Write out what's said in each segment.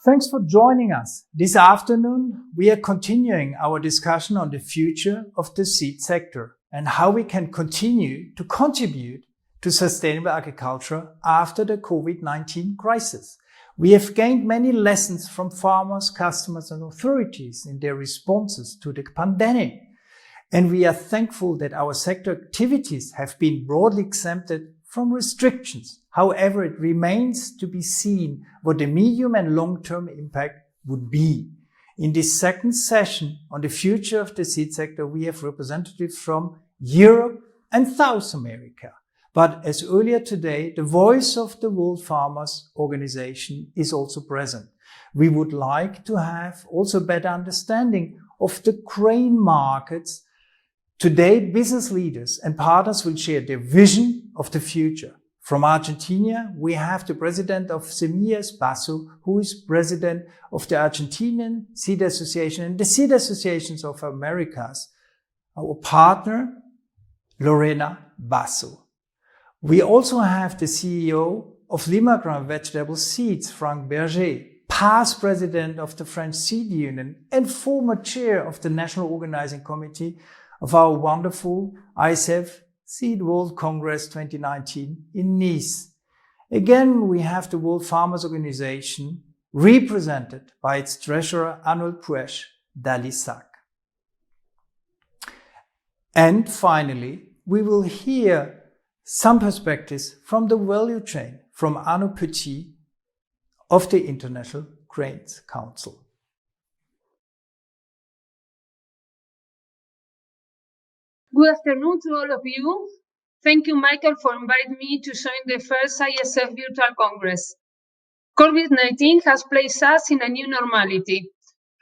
Thanks for joining us. This afternoon, we are continuing our discussion on the future of the seed sector and how we can continue to contribute to sustainable agriculture after the COVID-19 crisis. We have gained many lessons from farmers, customers, and authorities in their responses to the pandemic. And we are thankful that our sector activities have been broadly exempted from restrictions. However, it remains to be seen what the medium and long-term impact would be. In this second session on the future of the seed sector, we have representatives from Europe and South America. But as earlier today, the voice of the World Farmers Organization is also present. We would like to have also better understanding of the grain markets. Today, business leaders and partners will share their vision of the future. From Argentina, we have the president of Semillas, Basso, who is president of the Argentinian Seed Association and the Seed Associations of Americas. Our partner, Lorena, Basso. We also have the CEO of Limagrain Vegetable Seeds, Franck Berger, past president of the French Seed Union and former chair of the National Organizing Committee of our wonderful ISF Virtual Congress 2019 in Nice. Again, we have the World Farmers Organization represented by its treasurer Arnold Puech d'Alissac. And finally, we will hear some perspectives from the value chain from Arnaud Petit of the International Grains Council. Good afternoon to all of you. Thank you, Michael, for inviting me to join the first ISF Virtual Congress. COVID-19 has placed us in a new normality.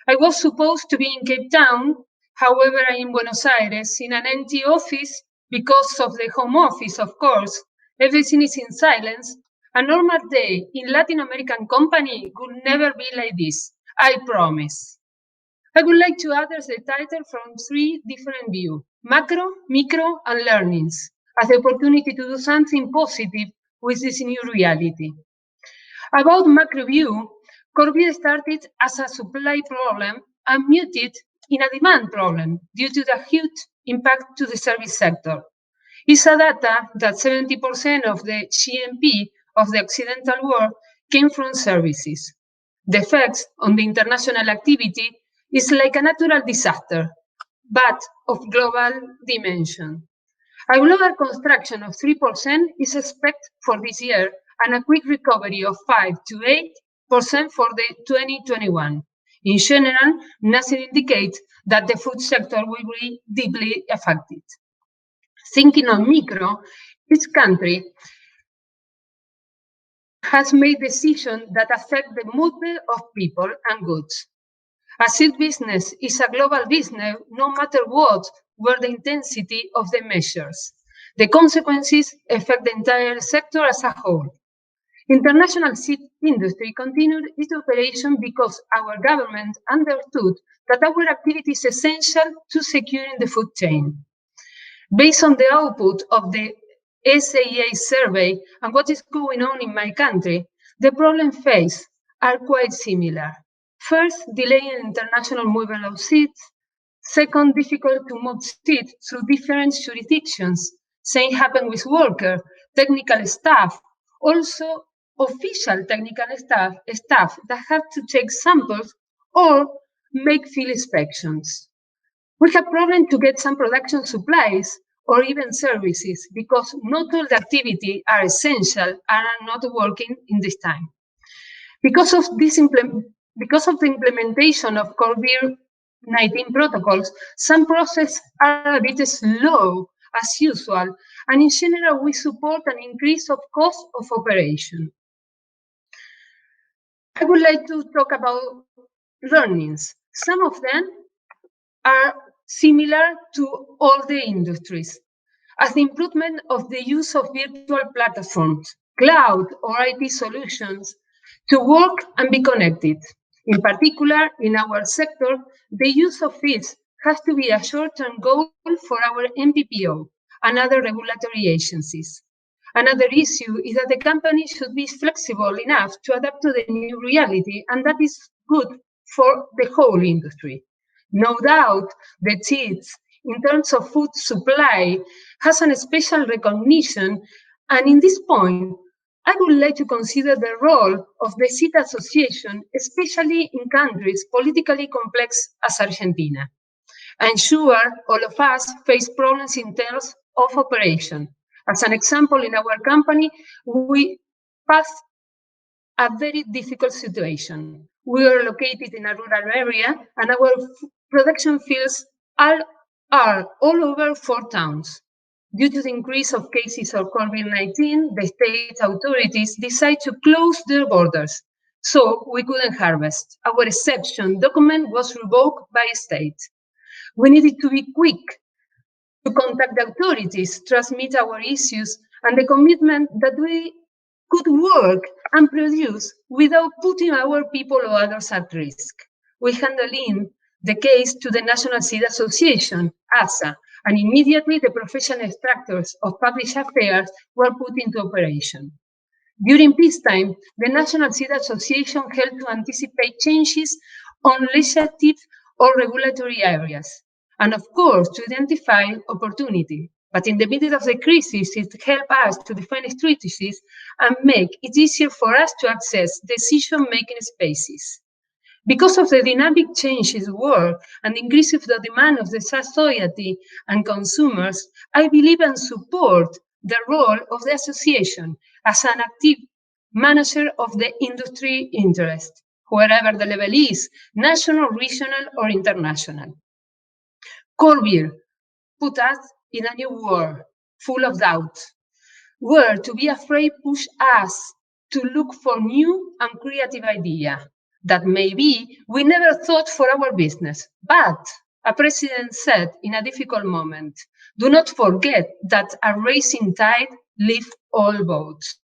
I was supposed to be in Cape Town, however, I'm in Buenos Aires in an empty office because of the home office, of course. Everything is in silence. A normal day in Latin American company would never be like this, I promise. I would like to address the title from three different views: macro, micro, and learnings, as the opportunity to do something positive with this new reality. About macro view, COVID started as a supply problem and muted in a demand problem due to the huge impact to the service sector. It's a data that 70% of the GNP of the Occidental world came from services. The effects on the international activity is like a natural disaster, but of global dimension. A global contraction of 3% is expected for this year and a quick recovery of 5 to 8% for the 2021. In general, nothing indicates that the food sector will be deeply affected. Thinking of micro, each country has made decisions that affect the movement of people and goods. A seed business is a global business, no matter what were the intensity of the measures. The consequences affect the entire sector as a whole. International seed industry continued its operation because our government understood that our activity is essential to securing the food chain. Based on the output of the SAA survey and what is going on in my country, the problems faced are quite similar. First, delay in international movement of seeds. Second, difficult to move seeds through different jurisdictions. Same happened with workers, technical staff, also official technical staff that have to take samples or make field inspections. We have problem to get some production supplies or even services because not all the activity are essential and are not working in this time. Because of the implementation of COVID-19 protocols, some processes are a bit slow as usual, and in general, we support an increase of cost of operation. I would like to talk about learnings. Some of them are similar to all the industries, as the improvement of the use of virtual platforms, cloud or IT solutions to work and be connected. In particular, in our sector, the use of feeds has to be a short-term goal for our MPPO and other regulatory agencies. Another issue is that the company should be flexible enough to adapt to the new reality, and that is good for the whole industry. No doubt, the seeds, in terms of food supply, has a special recognition, and in this point, I would like to consider the role of the seed association, especially in countries politically complex as Argentina. I'm sure all of us face problems in terms of operation. As an example, in our company, we passed a very difficult situation. We are located in a rural area, and our production fields are all over 4 towns. Due to the increase of cases of COVID-19, the state authorities decided to close their borders, so we couldn't harvest. Our exception document was revoked by state. We needed to be quick to contact the authorities, transmit our issues, and the commitment that we could work and produce without putting our people or others at risk. We handed in the case to the National Seed Association, ASA, and immediately the professional extractors of public affairs were put into operation. During peacetime, the National Seed Association helped to anticipate changes on legislative or regulatory areas, and of course, to identify opportunity. But in the middle of the crisis, it helped us to define strategies and make it easier for us to access decision-making spaces. Because of the dynamic changes in the world and the increase of the demand of the society and consumers, I believe and support the role of the association as an active manager of the industry interest, wherever the level is, national, regional, or international. COVID put us in a new world, full of doubt, where to be afraid pushed us to look for new and creative ideas that maybe we never thought for our business. But a president said in a difficult moment, do not forget that a rising tide lifts all boats.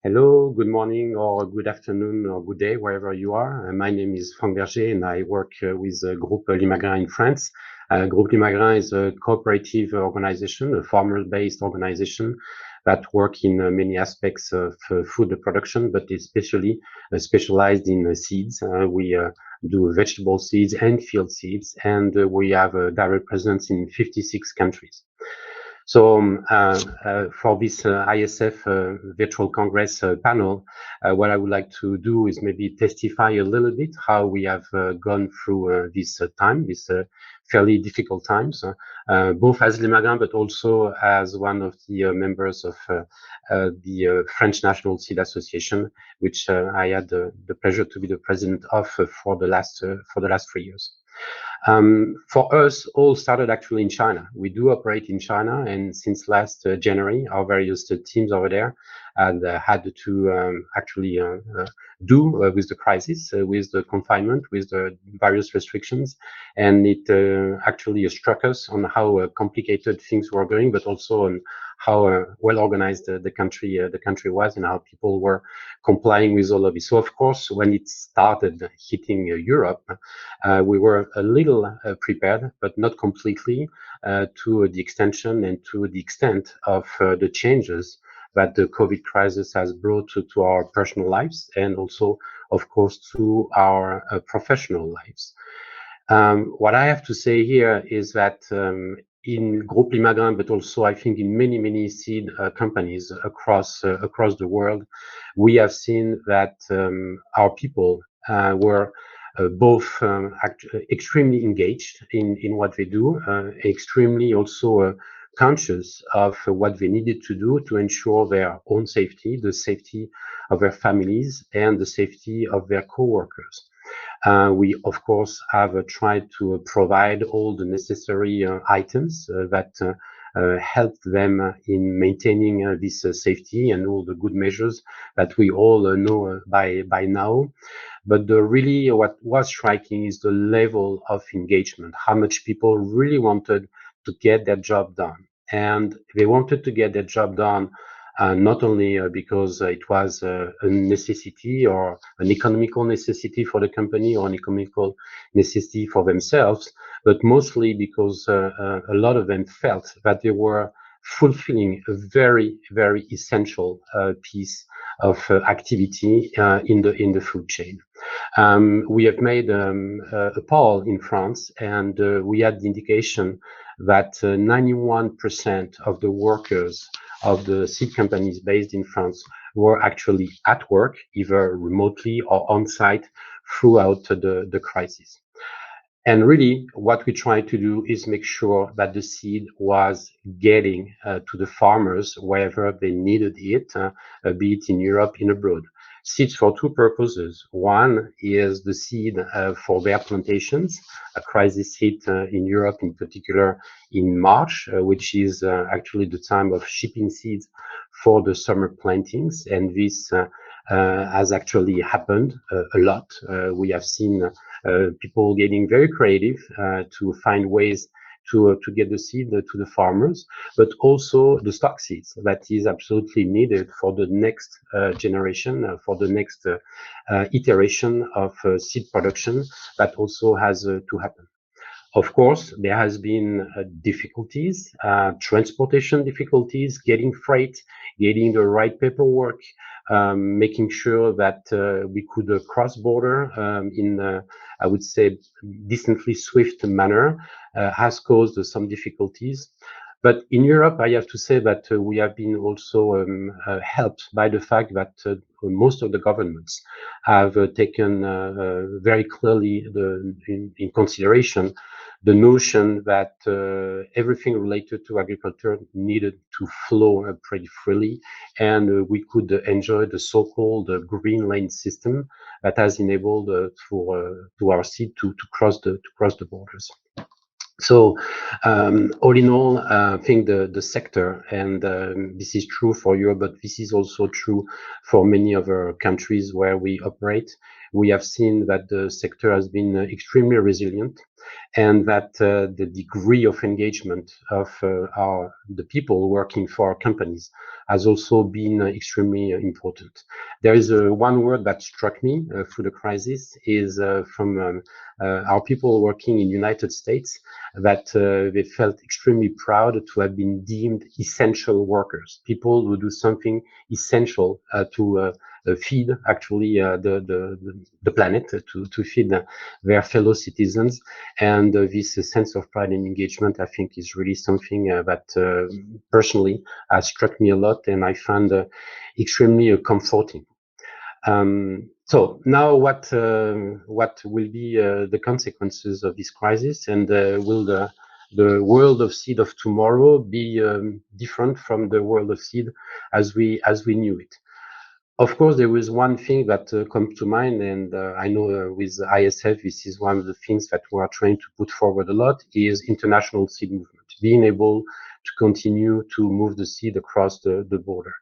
Hello, good morning, or good afternoon, or good day, wherever you are. My name is Franck Berger, and I work with Groupe Limagrain in France. Groupe Limagrain is a cooperative organization, a farmer-based organization that work in many aspects of food production, but especially specialized in seeds. We do vegetable seeds and field seeds, and we have a direct presence in 56 countries. So for this ISF Virtual Congress panel, what I would like to do is maybe testify a little bit how we have gone through this time, this fairly difficult times, both as Limagrain, but also as one of the members of the French National Seed Association, which I had the pleasure to be the president of for the last 3 years. For us, all started actually in China. We do operate in China, and since last January, our various teams over there had to actually do with the crisis, with the confinement, with the various restrictions, and it actually struck us on how complicated things were going, but also on how well organized the country was, and how people were complying with all of it. So, of course, when it started hitting Europe, we were a little prepared, but not completely, to the extension and to the extent of the changes that the COVID crisis has brought to our personal lives, and also, of course, to our professional lives. What I have to say here is that in Groupe Limagrain, but also I think in many seed companies across the world, we have seen that our people were both extremely engaged in what they do, extremely also conscious of what they needed to do to ensure their own safety, the safety of their families, and the safety of their co-workers. We, of course, have tried to provide all the necessary items that help them in maintaining this safety and all the good measures that we all know by now. But really what was striking is the level of engagement, how much people really wanted to get their job done. And they wanted to get their job done not only because it was a necessity or an economical necessity for the company or an economical necessity for themselves, but mostly because a lot of them felt that they were fulfilling a very, very essential piece of activity in the food chain. We have made a poll in France, and we had the indication that 91% of the workers of the seed companies based in France were actually at work, either remotely or on site throughout the crisis. And really, what we try to do is make sure that the seed was getting to the farmers wherever they needed it, be it in Europe, in abroad. Seeds for two purposes. One is the seed for their plantations. A crisis hit in Europe, in particular in March, which is actually the time of shipping seeds for the summer plantings. And this has actually happened a lot. We have seen people getting very creative to find ways to get the seed to the farmers, but also the stock seeds that is absolutely needed for the next generation, for the next iteration of seed production that also has to happen. Of course, there has been difficulties, transportation difficulties, getting freight, getting the right paperwork, making sure that we could cross border in, I would say, decently swift manner, has caused some difficulties. But in Europe, I have to say that we have been also helped by the fact that most of the governments have taken very clearly in consideration the notion that everything related to agriculture needed to flow pretty freely, and we could enjoy the so-called green lane system that has enabled to our seed to cross the borders. So all in all, I think the sector, and this is true for Europe, but this is also true for many other countries where we operate. We have seen that the sector has been extremely resilient, and that the degree of engagement of the people working for our companies has also been extremely important. There is one word that struck me through the crisis is from our people working in the United States, that they felt extremely proud to have been deemed essential workers, people who do something essential to feed actually the planet, to feed their fellow citizens. And this sense of pride and engagement, I think, is really something that personally has struck me a lot, and I find extremely comforting. So now what will be the consequences of this crisis, and will the world of seed of tomorrow be different from the world of seed as we knew it? Of course, there is one thing that comes to mind, and I know with ISF, this is one of the things that we are trying to put forward a lot, is international seed movement, being able to continue to move the seed across the border.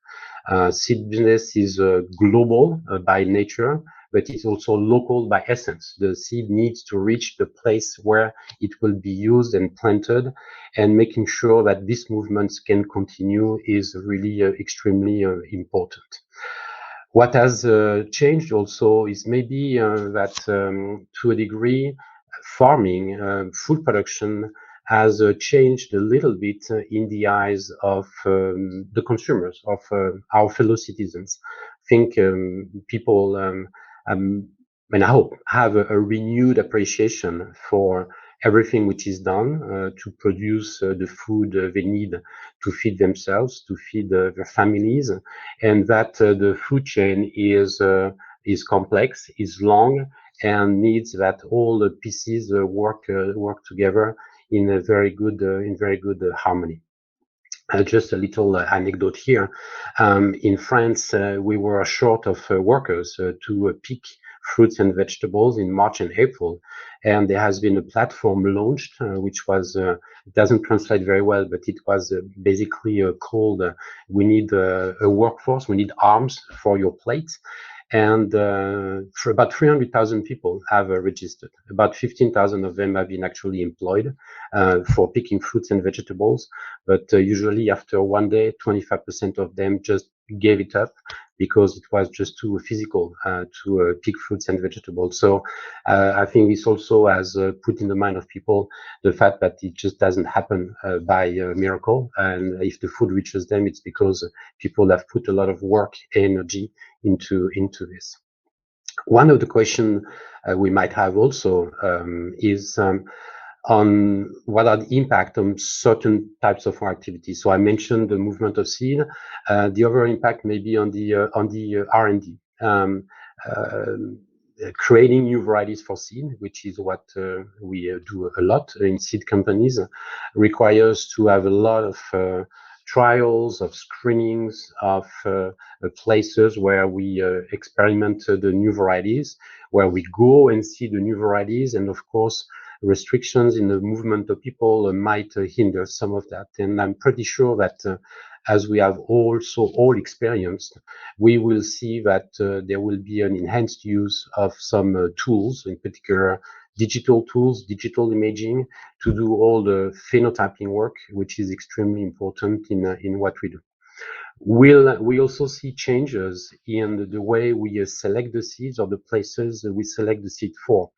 Seed business is global by nature, but it's also local by essence. The seed needs to reach the place where it will be used and planted, and making sure that these movements can continue is really extremely important. What has changed also is maybe that to a degree, farming, food production has changed a little bit in the eyes of the consumers, of our fellow citizens. I think people, and I hope, have a renewed appreciation for everything which is done to produce the food they need to feed themselves, to feed their families, and that the food chain is complex, is long, and needs that all the pieces work together in a very good harmony. Just a little anecdote here. In France, we were short of workers to pick fruits and vegetables in March and April, and there has been a platform launched, which was, it doesn't translate very well, but it was basically called, we need a workforce, we need arms for your plate. And for about 300,000 people have registered. About 15,000 of them have been actually employed for picking fruits and vegetables. But usually after one day, 25% of them just gave it up because it was just too physical to pick fruits and vegetables. So I think this also has put in the mind of people the fact that it just doesn't happen by miracle. And if the food reaches them, it's because people have put a lot of work, energy into this. One of the questions we might have also is on what are the impact on certain types of activities. So I mentioned the movement of seed. The other impact may be on the R&D. Creating new varieties for seed, which is what we do a lot in seed companies, requires to have a lot of trials, of screenings, of places where we experiment the new varieties, where we go and see the new varieties, and of course restrictions in the movement of people might hinder some of that. And I'm pretty sure that as we have also all experienced, we will see that there will be an enhanced use of some tools, in particular digital tools, digital imaging, to do all the phenotyping work, which is extremely important in what we do. We also see changes in the way we select the seeds or the places we select the seed for.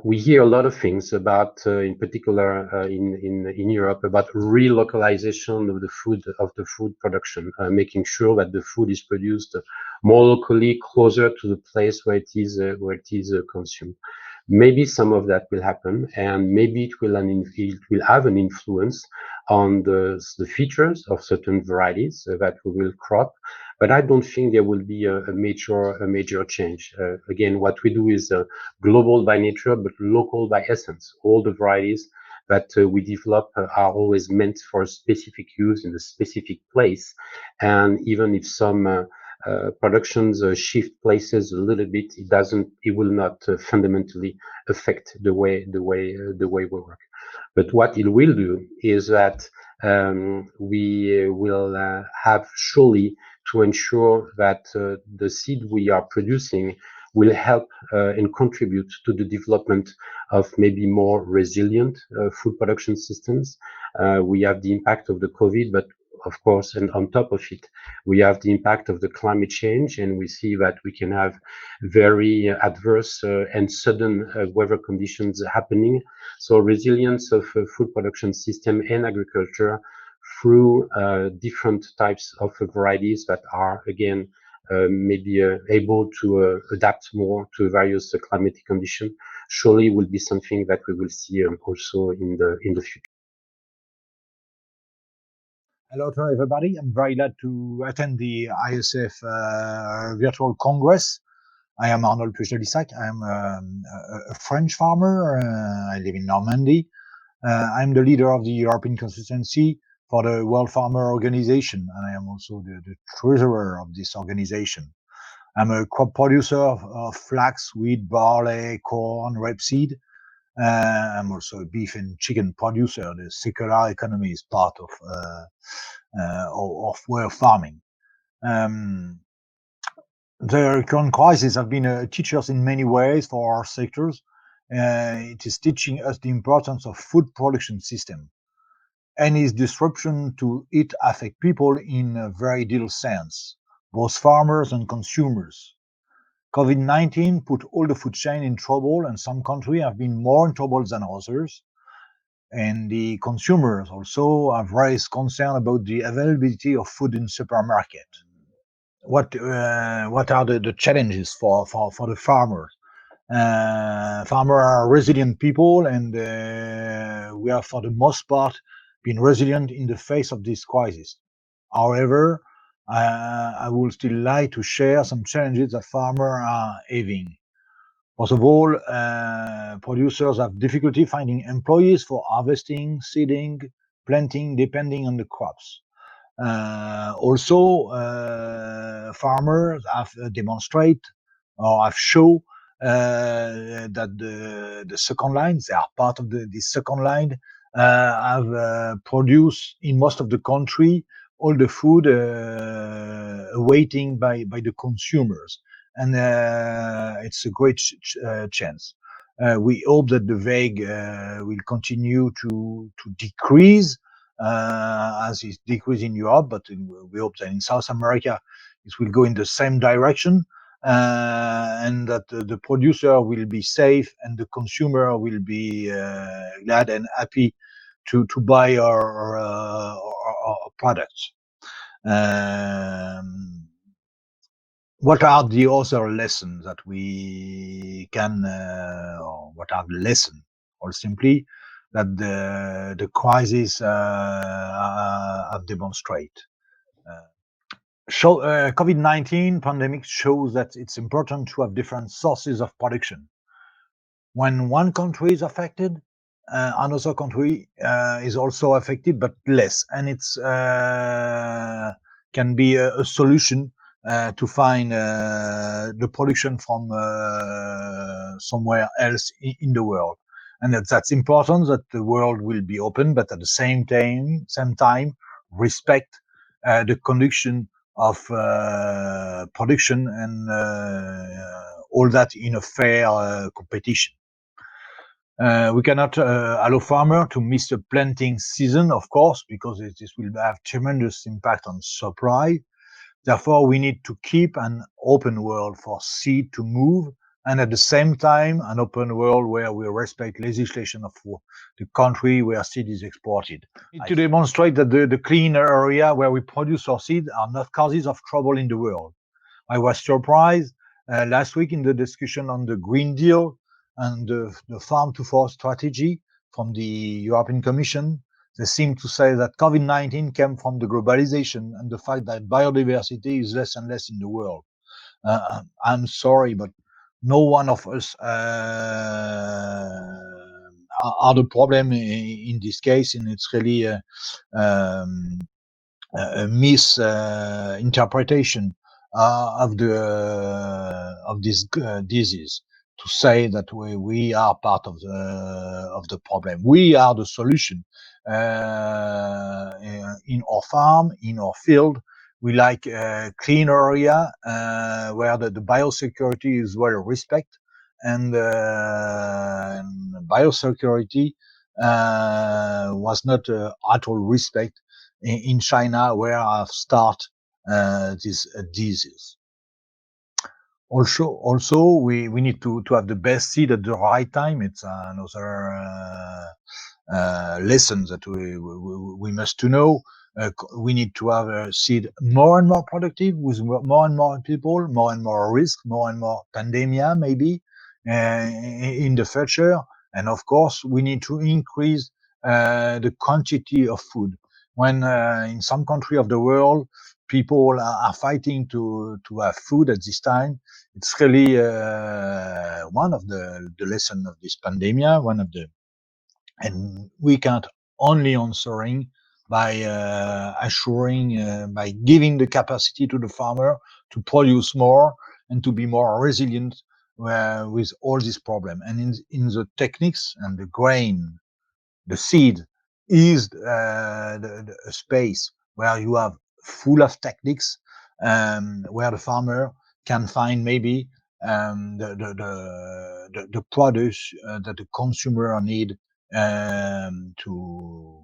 We hear a lot of things about, in particular in Europe, about relocalization of the food production, making sure that the food is produced more locally, closer to the place where it is consumed. Maybe some of that will happen, and maybe it will have an influence on the features of certain varieties that we will crop. But I don't think there will be a major change. Again, what we do is global by nature, but local by essence. All the varieties that we develop are always meant for a specific use in a specific place. And even if some productions shift places a little bit, it will not fundamentally affect the way we work. But what it will do is that we will have surely to ensure that the seed we are producing will help and contribute to the development of maybe more resilient food production systems. We have the impact of the COVID, but of course, and on top of it, we have the impact of the climate change, and we see that we can have very adverse and sudden weather conditions happening. So resilience of food production system and agriculture through different types of varieties that are, again, maybe able to adapt more to various climatic conditions, surely will be something that we will see also in the future. Hello to everybody. I'm very glad to attend the ISF Virtual Congress. I am Arnold Puech. I'm a French farmer. I live in Normandy. I'm the leader of the European consultancy for the World Farmer Organization, and I am also the treasurer of this organization. I'm a crop producer of flax, wheat, barley, corn, rapeseed. I'm also a beef and chicken producer. The circular economy is part of way of farming. The current crisis has been teachers in many ways for our sectors. It is teaching us the importance of food production system. Any disruption to it affect people in a very little sense, both farmers and consumers. COVID-19 put all the food chain in trouble, and some countries have been more in trouble than others. And the consumers also have raised concern about the availability of food in supermarket. What are the challenges for the farmers? Farmers are resilient people, and we have, for the most part, been resilient in the face of this crisis. However, I would still like to share some challenges that farmers are having. First of all, producers have difficulty finding employees for harvesting, seeding, planting, depending on the crops. Also, farmers have demonstrate or have shown that the second line, they are part of the second line, have produced in most of the country all the food awaiting by the consumers, and it's a great chance. We hope that the VEG will continue to decrease as it's decreasing in Europe, but we hope that in South America it will go in the same direction, and that the producer will be safe and the consumer will be glad and happy to buy our products. What are the other lessons that we can, or what are the lessons, or simply that the crisis have demonstrated? COVID-19 pandemic shows that it's important to have different sources of production. When one country is affected, another country is also affected, but less, and it's can be a solution to find the production from somewhere else in the world. And that's important, that the world will be open, but at the same time respect the condition of production and all that in a fair competition. We cannot allow farmer to miss the planting season, of course, because this will have tremendous impact on supply. Therefore, we need to keep an open world for seed to move, and at the same time, an open world where we respect legislation of the country where seed is exported. To demonstrate that the clean area where we produce our seed are not causes of trouble in the world. I was surprised last week in the discussion on the Green Deal and the farm to fork strategy from the European Commission. They seem to say that COVID-19 came from the globalization and the fact that biodiversity is less and less in the world. I'm sorry, but no one of us are the problem in this case, and it's really a misinterpretation of this disease to say that we are part of the problem. We are the solution. In our farm, in our field, we like a clean area where the biosecurity is well respected, and biosecurity was not at all respect in China, where I've started this disease. Also, we need to have the best seed at the right time. It's another lesson that we must to know. We need to have a seed more and more productive with more and more people, more and more risk, more and more pandemia maybe in the future. And of course, we need to increase the quantity of food. When in some country of the world, people are fighting to have food at this time, it's really one of the lesson of this pandemia, and we can't only answering by assuring, by giving the capacity to the farmer to produce more and to be more resilient with all this problem. And in the techniques and the grain, the seed is the space where you have full of techniques, where the farmer can find maybe the products that the consumer need to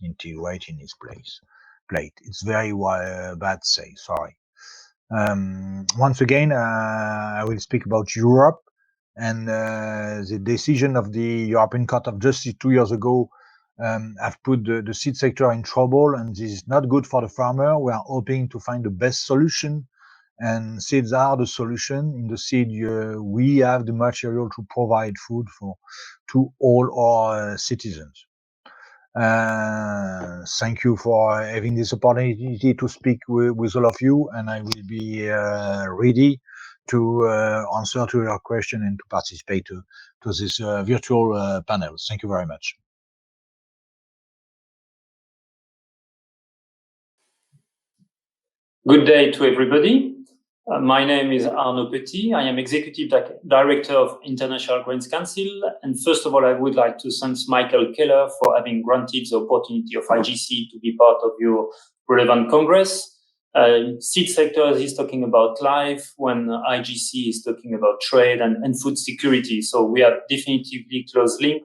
integrate in his plate. It's very bad to say, sorry. Once again, I will speak about Europe and the decision of the European Court of Justice 2 years ago have put the seed sector in trouble, and this is not good for the farmer. We are hoping to find the best solution, and seeds are the solution. In the seed, we have the material to provide food to all our citizens. Thank you for having this opportunity to speak with all of you, and I will be ready to answer to your question and to participate to this virtual panel. Thank you very much. Good day to everybody. My name is Arnaud Petit. I am Executive Director of International Grains Council. And first of all, I would like to thank Michael Keller for having granted the opportunity of IGC to be part of your relevant congress. Seed sector is talking about life, when IGC is talking about trade and food security. So we are definitively close link,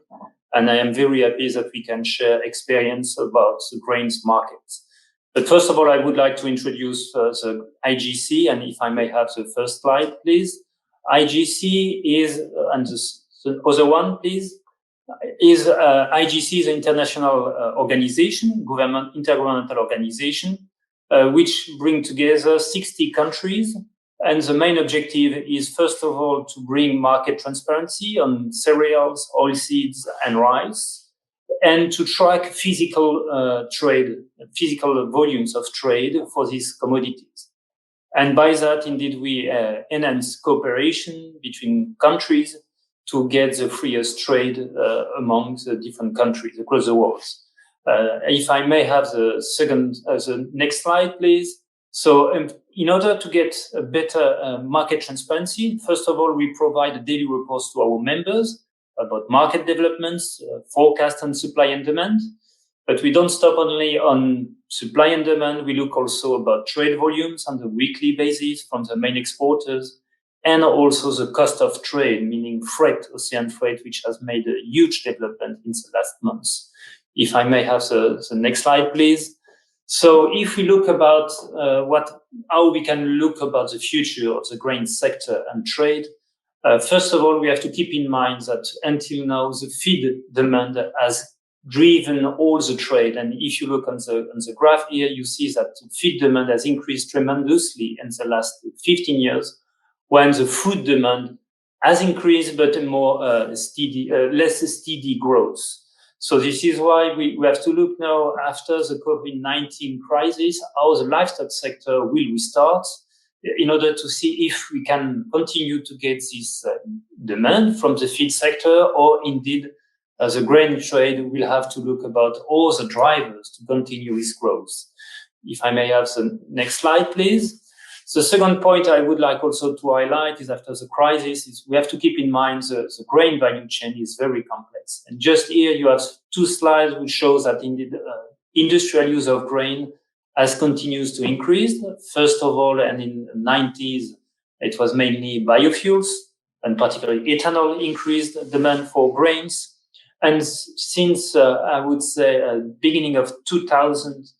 and I am very happy that we can share experience about the grains markets. But first of all, I would like to introduce the IGC, and if I may have the first slide, please. IGC is, and the other one, please, is IGC is an international organization, intergovernmental organization, which bring together 60 countries. And the main objective is, first of all, to bring market transparency on cereals, oilseeds, and rice, and to track physical volumes of trade for these commodities. And by that, indeed, we enhance cooperation between countries to get the freest trade among the different countries across the world. If I may have the next slide, please. So in order to get a better market transparency, first of all, we provide daily reports to our members about market developments, forecast and supply and demand. But we don't stop only on supply and demand. We look also about trade volumes on the weekly basis from the main exporters, and also the cost of trade, meaning freight, ocean freight, which has made a huge development in the last months. If I may have the next slide, please. So if we look about how we can look about the future of the grain sector and trade, first of all, we have to keep in mind that until now, the feed demand has driven all the trade. And if you look on the graph here, you see that the feed demand has increased tremendously in the last 15 years, when the food demand has increased, but a more less steady growth. So this is why we have to look now, after the COVID-19 crisis, how the livestock sector will restart, in order to see if we can continue to get this demand from the feed sector, or indeed the grain trade will have to look about all the drivers to continue its growth. If I may have the next slide, please. The second point I would like also to highlight is, after the crisis, is we have to keep in mind the grain value chain is very complex. And just here you have two slides which shows that indeed industrial use of grain has continues to increase. First of all, and in the 90s, it was mainly biofuels, and particularly ethanol increased demand for grains. And since, I would say, beginning of 2000,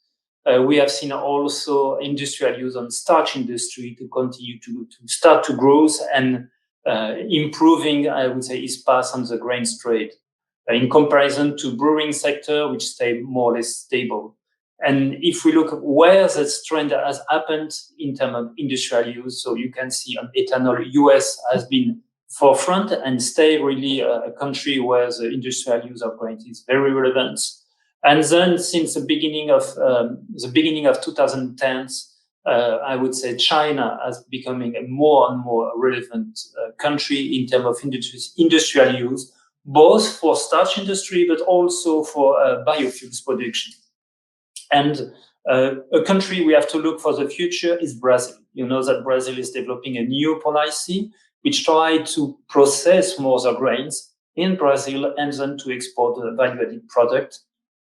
we have seen also industrial use on starch industry to continue to start to grow and improving, I would say, its path on the grains trade in comparison to brewing sector, which stayed more or less stable. And if we look where this trend has happened in terms of industrial use, so you can see on ethanol, US has been forefront and stay really a country where the industrial use of grains is very relevant. And then since the beginning of 2010s, I would say China has becoming a more and more relevant country in terms of industrial use, both for starch industry, but also for biofuels production. And a country we have to look for the future is Brazil. You know that Brazil is developing a new policy which try to process more the grains in Brazil and then to export the value-added product,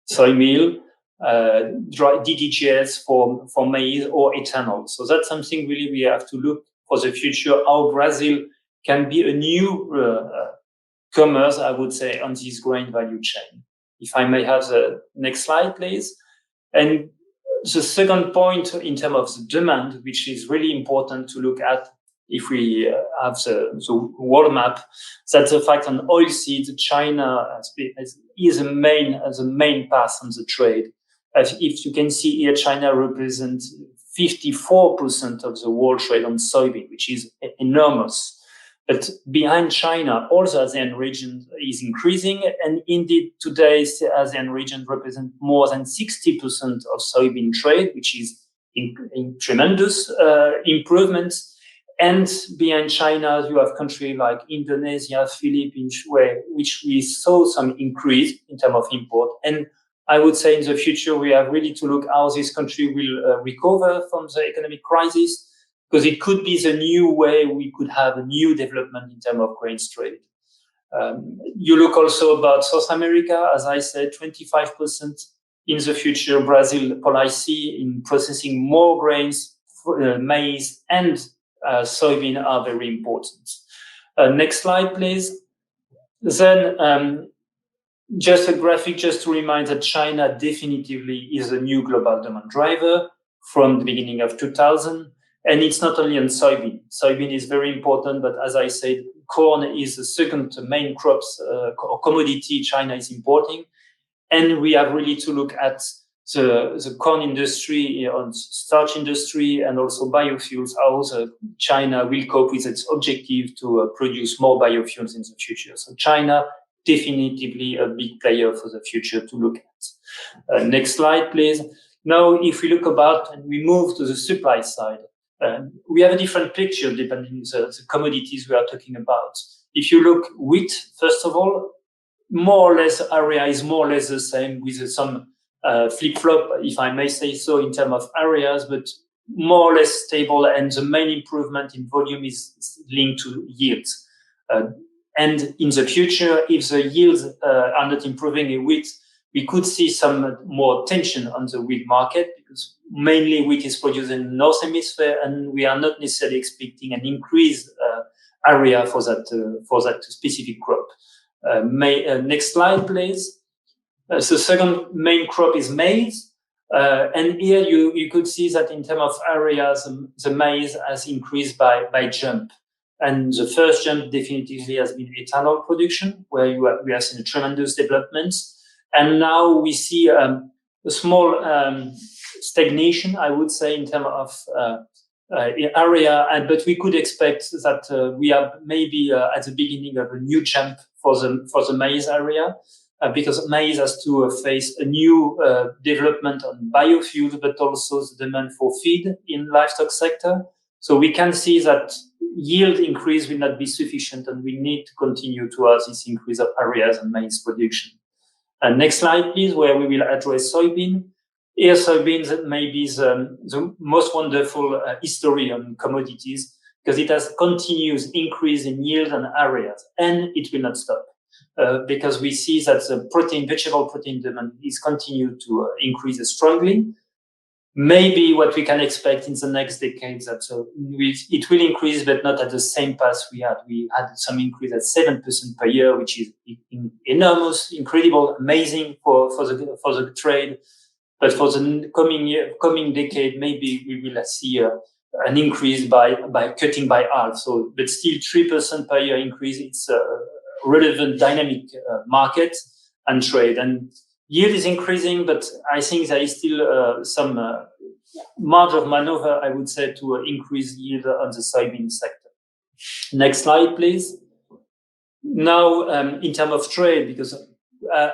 soy meal, dry DDGS for maize or ethanol. So that's something really we have to look for the future, how Brazil can be a new commerce, I would say, on this grain value chain. If I may have the next slide, please. And the second point in terms of the demand, which is really important to look at if we have the world map, that's the fact on oilseeds, China is a main path on the trade. As if you can see here, China represents 54% of the world trade on soybean, which is enormous. But behind China, also the ASEAN region is increasing. And indeed, today, the ASEAN region represents more than 60% of soybean trade, which is in tremendous improvements. And behind China, you have countries like Indonesia, Philippines, which we saw some increase in terms of import. And I would say in the future, we have really to look how this country will recover from the economic crisis, because it could be the new way we could have a new development in terms of grains trade. You look also about South America, as I said, 25% in the future, Brazil policy in processing more grains, maize and soybean are very important. Next slide, please. Then just a graphic just to remind that China definitively is a new global demand driver from the beginning of 2000. And it's not only on soybean. Soybean is very important, but as I said, corn is the second main crops or commodity China is importing. And we have really to look at the corn industry, on starch industry, and also biofuels, how China will cope with its objective to produce more biofuels in the future. So China, definitively a big player for the future to look at. Next slide, please. Now, if we look about and we move to the supply side, we have a different picture depending on the commodities we are talking about. If you look wheat, first of all, more or less area is more or less the same with some flip-flop, if I may say so, in terms of areas, but more or less stable. And the main improvement in volume is linked to yields. And in the future, if the yields are not improving in wheat, we could see some more tension on the wheat market because mainly wheat is produced in the North Hemisphere, and we are not necessarily expecting an increased area for that specific crop. Next slide, please. The second main crop is maize. And here you could see that in terms of areas, the maize has increased by jump. And the first jump definitively has been ethanol production, where we have seen a tremendous development. And now we see a small stagnation, I would say, in terms of area. But we could expect that we are maybe at the beginning of a new jump for the maize area, because maize has to face a new development on biofuels, but also the demand for feed in livestock sector. So we can see that yield increase will not be sufficient, and we need to continue to have this increase of areas and maize production. Next slide, please, where we will address soybean. Here, soybeans may be the most wonderful history on commodities because it has continuous increase in yield and areas, and it will not stop because we see that the vegetable protein demand is continued to increase strongly. Maybe what we can expect in the next decade that it will increase, but not at the same pace we had. We had some increase at 7% per year, which is enormous, incredible, amazing for the trade. But for the coming decade, maybe we will see an increase by cutting by half. So, but still 3% per year increase. It's a relevant dynamic market and trade. And yield is increasing, but I think there is still some margin of maneuver, I would say, to increase yield on the soybean sector. Next slide, please. Now, in terms of trade, because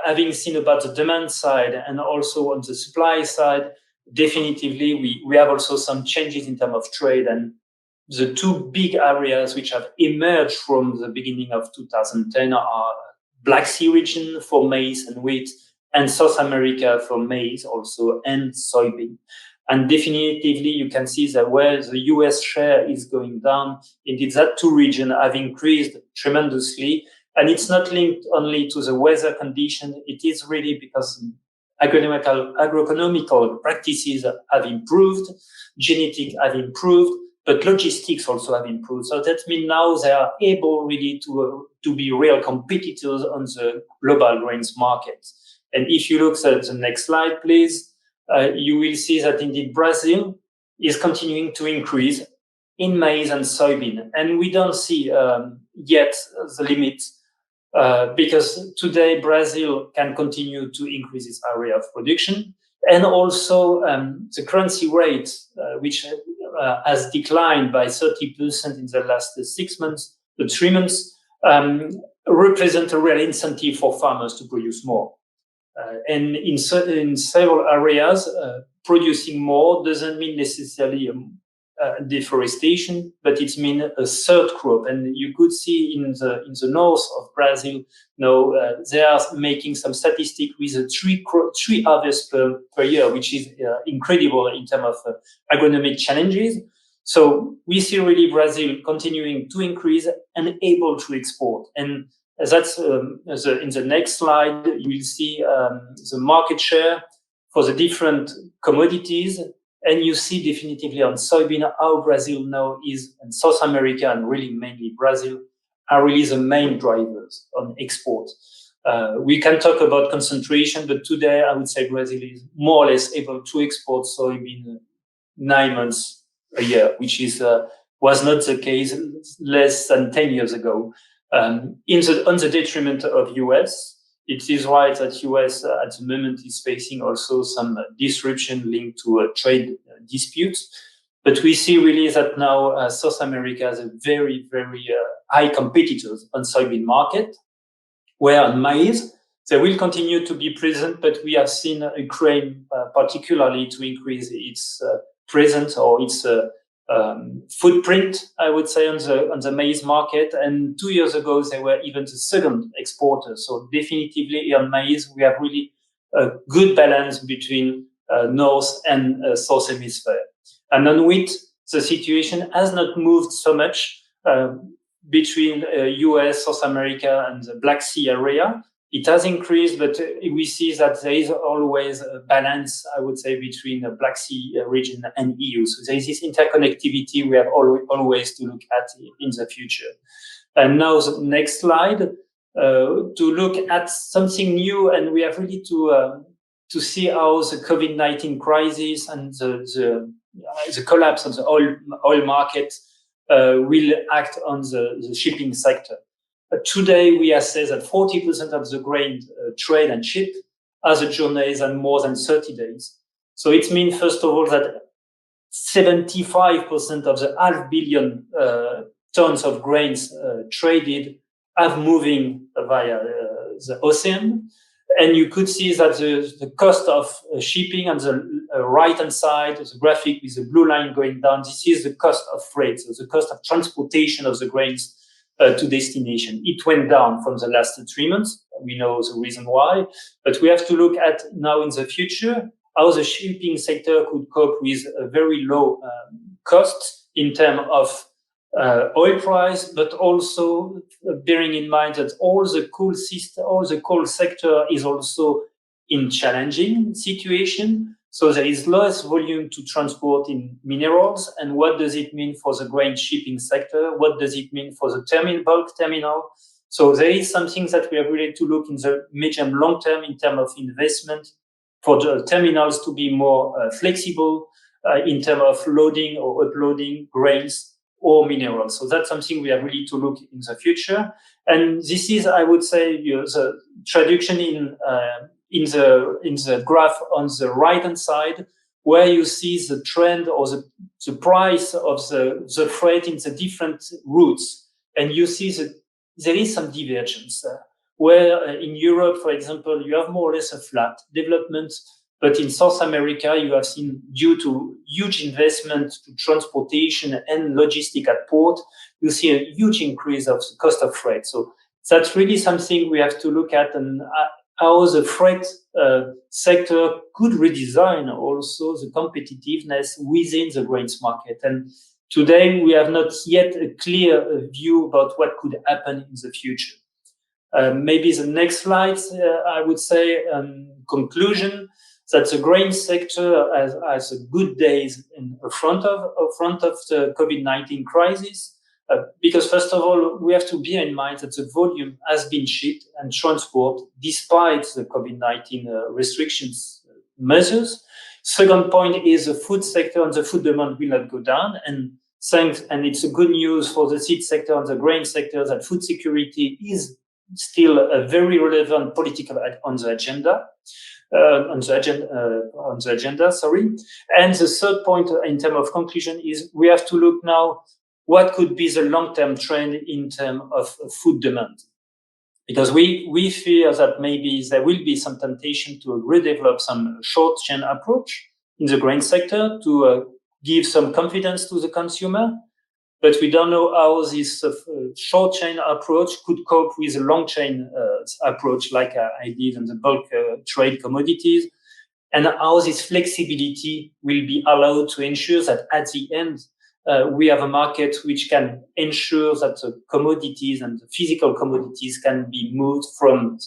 having seen about the demand side and also on the supply side, definitively we have also some changes in terms of trade. And the two big areas which have emerged from the beginning of 2010 are Black Sea region for maize and wheat, and South America for maize also, and soybean. And definitively, you can see that where the US share is going down, indeed that two regions have increased tremendously. And it's not linked only to the weather condition. It is really because agroeconomical practices have improved, genetic have improved, but logistics also have improved. So that means now they are able really to be real competitors on the global grains market. And if you look at the next slide, please, you will see that indeed Brazil is continuing to increase in maize and soybean. And we don't see yet the limit because today Brazil can continue to increase its area of production. And also the currency rate, which has declined by 30% in the last 3 months, represent a real incentive for farmers to produce more. And in several areas, producing more doesn't mean necessarily deforestation, but it means a third crop. And you could see in the north of Brazil, now they are making some statistic with a three harvests per year, which is incredible in terms of agronomic challenges. So we see really Brazil continuing to increase and able to export. And that's in the next slide, you will see the market share for the different commodities. And you see definitively on soybean how Brazil now is, and South America, and really mainly Brazil, are really the main drivers on export. We can talk about concentration, but today I would say Brazil is more or less able to export soybean 9 months a year, which is was not the case less than 10 years ago. On the detriment of US. It is right that US at the moment is facing also some disruption linked to trade disputes. But we see really that now South America has a very, very high competitors on soybean market, where on maize, they will continue to be present, but we have seen Ukraine particularly to increase its presence or its footprint, I would say, on the maize market. And 2 years ago, they were even the second exporter. So definitively on maize, we have really a good balance between North and South Hemisphere. And on wheat, the situation has not moved so much between US, South America, and the Black Sea area. It has increased, but we see that there is always a balance, I would say, between the Black Sea region and EU. So there is this interconnectivity we have always to look at in the future. And now the next slide, to look at something new, and we have really to see how the COVID-19 crisis and the collapse of the oil market will act on the shipping sector. Today, we assess that 40% of the grain trade and ship has a journey than more than 30 days. So it means, first of all, that 75% of the 500 million tons of grains traded have moving via the ocean. And you could see that the cost of shipping on the right-hand side, the graphic with the blue line going down, this is the cost of freight, so the cost of transportation of the grains to destination. It went down from the last 3 months. We know the reason why, but we have to look at now in the future how the shipping sector could cope with a very low cost in terms of oil price, but also bearing in mind that all the coal sector is also in challenging situation. So there is less volume to transport in minerals. And what does it mean for the grain shipping sector? What does it mean for the bulk terminal? So there is something that we are really to look in the medium long term in terms of investment for the terminals to be more flexible in terms of loading or uploading grains or minerals. So that's something we are really to look in the future. And this is, I would say, the traduction in the graph on the right-hand side, where you see the trend or the price of the freight in the different routes. And you see that there is some divergence there, where in Europe, for example, you have more or less a flat development. But in South America, you have seen, due to huge investment to transportation and logistic at port, you see a huge increase of the cost of freight. So that's really something we have to look at, and how the freight sector could redesign also the competitiveness within the grains market. And today, we have not yet a clear view about what could happen in the future. Maybe the next slide, I would say, conclusion, that the grain sector has a good days in front of the COVID-19 crisis. Because first of all, we have to bear in mind that the volume has been shipped and transported despite the COVID-19 restrictions measures. Second point is the food sector and the food demand will not go down. And it's a good news for the seed sector and the grain sector that food security is still a very relevant political on the agenda. On the agenda, sorry. And the third point in terms of conclusion is we have to look now what could be the long-term trend in terms of food demand. Because we fear that maybe there will be some temptation to redevelop some short-chain approach in the grain sector to give some confidence to the consumer. But we don't know how this short-chain approach could cope with a long-chain approach like I did in the bulk trade commodities, and how this flexibility will be allowed to ensure that at the end, we have a market which can ensure that the commodities and the physical commodities can be moved from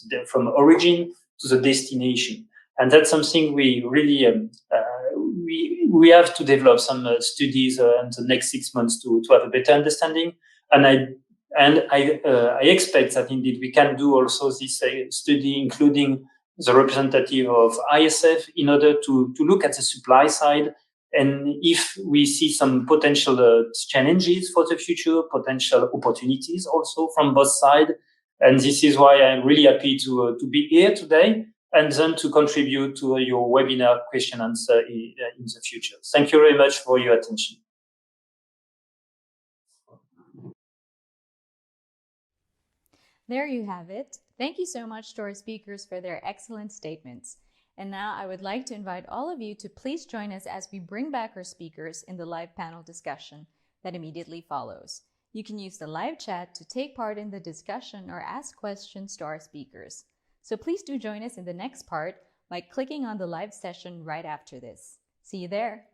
origin to the destination. And that's something we really we have to develop some studies in the next 6 months to have a better understanding. And I expect that indeed we can do also this study, including the representative of ISF, in order to look at the supply side. And if we see some potential challenges for the future, potential opportunities also from both sides. And this is why I'm really happy to be here today and then to contribute to your webinar question answer in the future. Thank you very much for your attention. There you have it. Thank you so much to our speakers for their excellent statements. And now I would like to invite all of you to please join us as we bring back our speakers in the live panel discussion that immediately follows. You can use the live chat to take part in the discussion or ask questions to our speakers. So please do join us in the next part by clicking on the live session right after this. See you there.